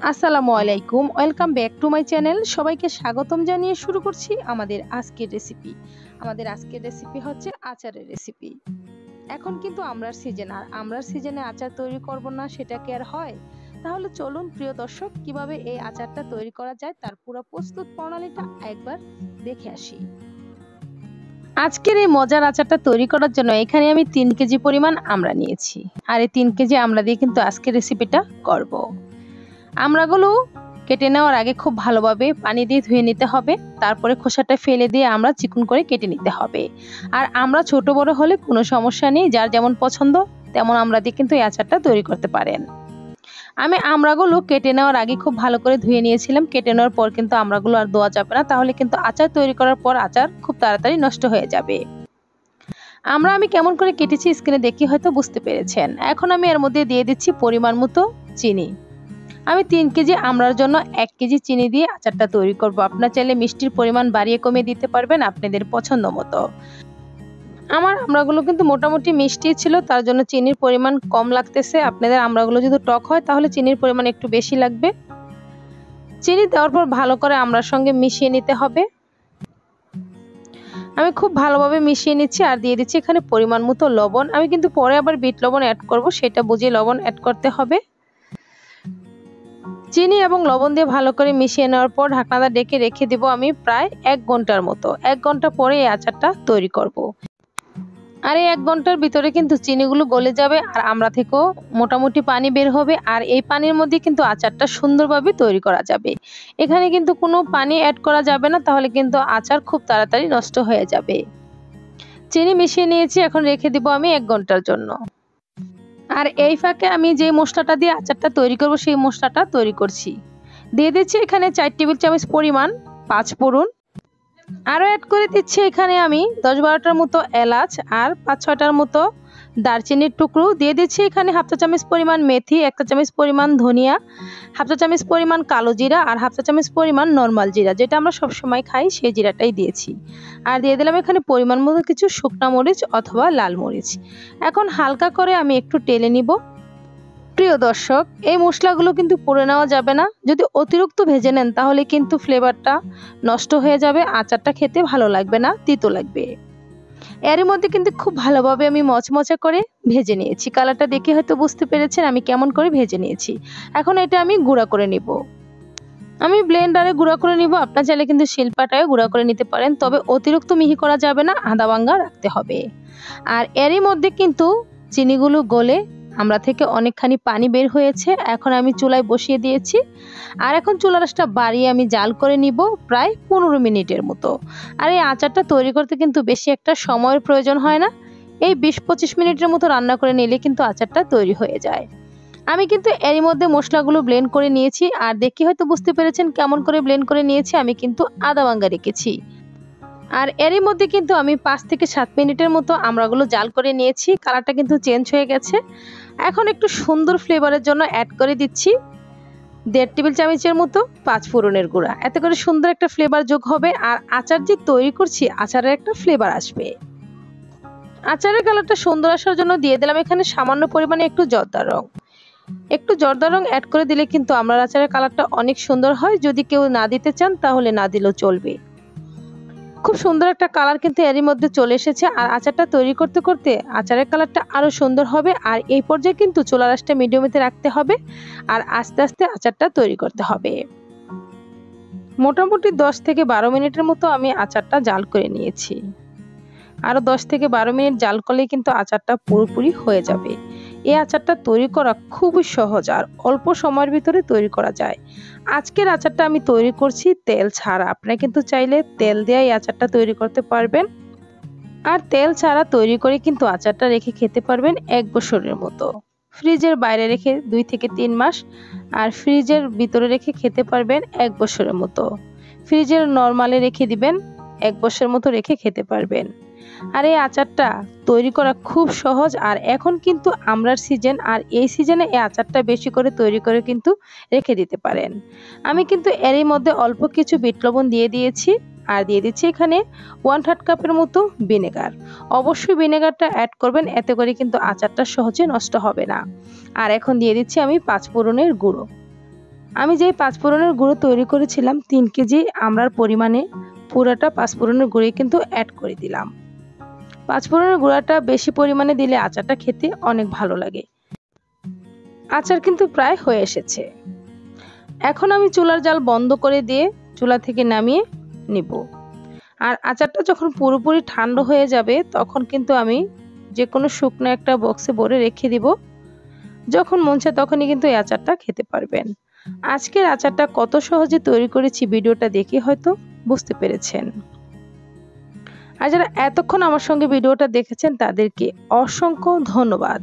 আসসালামু আলাইকুম, welcome back to my channel. সবাইকে স্বাগতম জানিয়ে শুরু করছি আমাদের আজকের রেসিপি। আমাদের আজকের রেসিপি হচ্ছে আচারের রেসিপি। এখন কিন্তু আমড়ার সিজন, আর আমড়ার সিজনে আচার তৈরি করব না সেটা কি আর হয়? তাহলে চলুন প্রিয় দর্শক, কিভাবে এই আচারটা তৈরি করা যায় তার পুরো প্রস্তুত প্রণালীটা একবার দেখে আসি। আজকের এই মজার আচারটা তৈরি করার জন্য এখানে আমি 3 কেজি পরিমাণ আমড়া নিয়েছি, আর এই 3 কেজি আমড়া দিয়ে কিন্তু আজকের রেসিপিটা করব। আমড়াগুলো কেটে নেওয়ার আগে খুব ভালোভাবে পানি দিয়ে ধুয়ে নিতে হবে, তারপরে খোসাটা ফেলে দিয়ে আমরা চিকন করে কেটে নিতে হবে। আর আমরা ছোট বড় হলে কোনো সমস্যা নেই, যার যেমন পছন্দ তেমন আমড়া দিয়ে কিন্তু এই আচারটা তৈরি করতে পারেন। আমি আমড়াগুলো কেটে নেওয়ার আগে খুব ভালো করে ধুয়ে নিয়েছিলাম। কেটে নেওয়ার পর কিন্তু আমড়াগুলো আর ধোয়া যাবে না, তাহলে কিন্তু আচার তৈরি করার পর আচার খুব তাড়াতাড়ি নষ্ট হয়ে যাবে। আমি কেমন করে কেটেছি স্ক্রিনে দেখে হয়তো বুঝতে পেরেছেন। এখন আমি এর মধ্যে দিয়ে দিচ্ছি পরিমাণ মতো চিনি। আমি 3 কেজি আমড়ার জন্য 1 কেজি চিনি দিয়ে আচারটা তৈরি করব। আপনারা চাইলে মিষ্টির পরিমাণ বাড়িয়ে কমিয়ে দিতে পারবেন আপনাদের পছন্দ মতো। আমার আমড়াগুলো কিন্তু মোটামুটি মিষ্টি ছিল, তার জন্য চিনির পরিমাণ কম লাগতেছে। আপনাদের আমড়াগুলো যদি টক হয় তাহলে চিনির পরিমাণ একটু বেশি লাগবে। চিনি দেওয়ার পর ভালো করে আমড়ার সঙ্গে মিশিয়ে নিতে হবে। আমি খুব ভালোভাবে মিশিয়ে নিচ্ছি আর দিয়ে দিচ্ছি এখানে পরিমাণ মতো লবণ। আমি কিন্তু পরে আবার বিট লবণ অ্যাড করব, সেটা বুঝে লবণ অ্যাড করতে হবে। চিনি এবং লবণ দিয়ে ভালো করে মিশিয়ে নেওয়ার পর ঢাকনাটা ডেকে রেখে দেব আমি প্রায় 1 ঘন্টার মতো। 1 ঘন্টা পরে এই আচারটা তৈরি করব। আর এই 1 ঘন্টার ভিতরে কিন্তু চিনিগুলো গলে যাবে আর আমড়া থেকেও মোটামুটি পানি বের হবে, আর এই পানির মধ্যে কিন্তু আচারটা সুন্দরভাবে তৈরি করা যাবে। এখানে কিন্তু কোনো পানি অ্যাড করা যাবে না, তাহলে কিন্তু আচার খুব তাড়াতাড়ি নষ্ট হয়ে যাবে। চিনি মিশিয়ে নিয়েছি, এখন রেখে দিব আমি 1 ঘন্টার জন্য। আর এই ফাঁকে আমি যে মশলাটা দিয়ে আচারটা তৈরি করব সেই মশলাটা তৈরি করছি। দিয়ে দিচ্ছি এখানে 4 টেবিল চামচ পরিমাণ 5 ফোড়ন। আরও অ্যাড করে দিচ্ছি এখানে আমি 10-12টার মতো এলাচ আর 5-6টার মতো দারচিনির টুকরো। দিয়ে দিচ্ছি এখানে হাফ চা চামচ পরিমাণ মেথি, 1 চা চামচ পরিমাণ ধনিয়া, হাফ চা চামচ পরিমাণ কালো জিরা আর হাফ চা চামচ পরিমাণ নর্মাল জিরা, যেটা আমরা সবসময় খাই সেই জিরাটাই দিয়েছি। আর দিয়ে দিলাম এখানে পরিমাণ মতো কিছু শুকনা মরিচ অথবা লাল মরিচ। এখন হালকা করে আমি একটু টেলে নিব। প্রিয় দর্শক, এই মশলাগুলো কিন্তু পুড়ে নেওয়া যাবে না। যদি অতিরিক্ত ভেজে নেন তাহলে কিন্তু ফ্লেভারটা নষ্ট হয়ে যাবে, আচারটা খেতে ভালো লাগবে না, তিতো লাগবে। এর মধ্যে কিন্তু খুব ভালোভাবে আমি মচমচে করে ভেজে নিয়েছি। কালারটা দেখে হয়তো বুঝতে পেরেছেন আমি কেমন করে ভেজে নিয়েছি। এখন এটা আমি গুঁড়া করে নিব। আমি ব্লেন্ডারে গুঁড়া করে নিব, আপনার চাইলে কিন্তু শিলপাটায় গুঁড়া করে নিতে পারেন, তবে অতিরিক্ত মিহি করা যাবে না, আধা ভাঙা রাখতে হবে। আর এরই মধ্যে কিন্তু চিনিগুলো গলে আমড়া থেকে অনেকখানি পানি বের হয়েছে। এখন আমি চুলায় বসিয়ে দিয়েছি, আর এখন চুলার আঁচটা বাড়িয়ে আমি জাল করে নিব প্রায় 15 মিনিটের মতো। আর এই আচারটা তৈরি করতে কিন্তু বেশি একটা সময়ের প্রয়োজন হয় না। এই 20-25 মিনিটের মতো রান্না করে নিলে কিন্তু আচারটা তৈরি হয়ে যায়। আমি কিন্তু এরই মধ্যে মশলাগুলো ব্লেন্ড করে নিয়েছি, আর দেখে হয়তো বুঝতে পেরেছেন কেমন করে ব্লেন্ড করে নিয়েছি। আমি কিন্তু আধা ভাঙা রেখেছি। আর এরই মধ্যে কিন্তু আমি 5 থেকে 7 মিনিটের মতো আমড়াগুলো জাল করে নিয়েছি। কালারটা কিন্তু চেঞ্জ হয়ে গেছে। এখন একটু সুন্দর ফ্লেভারের জন্য অ্যাড করে দিচ্ছি 1.5 টেবিল চামচের মতো 5 ফোড়নের গুঁড়া। এতে করে সুন্দর একটা ফ্লেভার যোগ হবে, আর আচার যে তৈরি করছি আচারের একটা ফ্লেভার আসবে। আচারের কালারটা সুন্দর আসার জন্য দিয়ে দিলাম এখানে সামান্য পরিমাণে একটু জর্দা রং। একটু জর্দা রং অ্যাড করে দিলে কিন্তু আমড়ার আচারের কালারটা অনেক সুন্দর হয়। যদি কেউ না দিতে চান তাহলে না দিলেও চলবে। খুব সুন্দর একটা কালার কিন্তু এরই মধ্যে চলে এসেছে, আর আচারটা তৈরি করতে করতে আচারের কালারটা আরো সুন্দর হবে। আর এই পর্যায়ে কিন্তু চুলার আঁচটা মিডিয়ামে রাখতে হবে, আর আস্তে আস্তে আচারটা তৈরি করতে হবে। মোটামুটি 10 থেকে 12 মিনিটের মতো আমি আচারটা জাল করে নিয়েছি। আরো 10 থেকে 12 মিনিট জাল করলেই কিন্তু আচারটা পুরোপুরি হয়ে যাবে। এই আচারটা তৈরি করা খুবই সহজ আর অল্প সময়ের ভিতরে তৈরি করা যায়। আজকের আচারটা আমি তৈরি করছি তেল ছাড়া। আপনারা কিন্তু চাইলে তেল দিয়ে এই আচারটা তৈরি করতে পারবেন। আর তেল ছাড়া তৈরি করে কিন্তু আচারটা রেখে খেতে পারবেন 1 বছরের মতো। ফ্রিজের বাইরে রেখে 2 থেকে 3 মাস, আর ফ্রিজের ভিতরে রেখে খেতে পারবেন 1 বছরের মতো। ফ্রিজের নরমালে রেখে দিবেন, 1 বছরের মতো রেখে খেতে পারবেন। আর এই আচারটা তৈরি করা খুব সহজ। আর এখন কিন্তু আমড়ার সিজন, আর এই সিজনে এই আচারটা বেশি করে তৈরি করে কিন্তু রেখে দিতে পারেন। আমি কিন্তু এরই মধ্যে অল্প কিছু বিট লবণ দিয়ে দিয়েছি, আর দিয়ে দিচ্ছি এখানে 1/3 কাপের মতো ভিনেগার। অবশ্যই ভিনেগারটা অ্যাড করবেন, এতে করে কিন্তু আচারটা সহজে নষ্ট হবে না। আর এখন দিয়ে দিচ্ছি আমি 5 ফোড়নের গুঁড়ো। আমি যে পাঁচফোড়নের গুঁড়ো তৈরি করেছিলাম 3 কেজি আমড়ার পরিমাণে পুরাটা পাঁচফোড়নের গুঁড়ো কিন্তু অ্যাড করে দিলাম। পাঁচফোড়নের গুঁড়াটা বেশি পরিমাণে দিলে আচারটা খেতে অনেক ভালো লাগে। আচার কিন্তু প্রায় হয়ে এসেছে। এখন আমি চুলার জাল বন্ধ করে দিয়ে চুলা থেকে নামিয়ে নিব। আর আচারটা যখন পুরোপুরি ঠান্ডা হয়ে যাবে তখন কিন্তু আমি যে কোনো শুকনো একটা বক্সে ভরে রেখে দিব। যখন মন চায় তখনই কিন্তু এই আচারটা খেতে পারবেন। আজকের আচারটা কত সহজে তৈরি করেছি ভিডিওটা দেখে হয়তো বুঝতে পেরেছেন। আর যারা এতক্ষণ আমার সঙ্গে ভিডিওটা দেখেছেন তাদেরকে অসংখ্য ধন্যবাদ।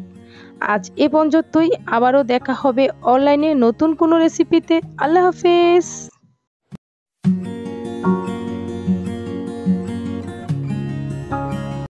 আজ এ পর্যন্তই, আবারও দেখা হবে অনলাইনে নতুন কোনো রেসিপিতে। আল্লাহ হাফেজ।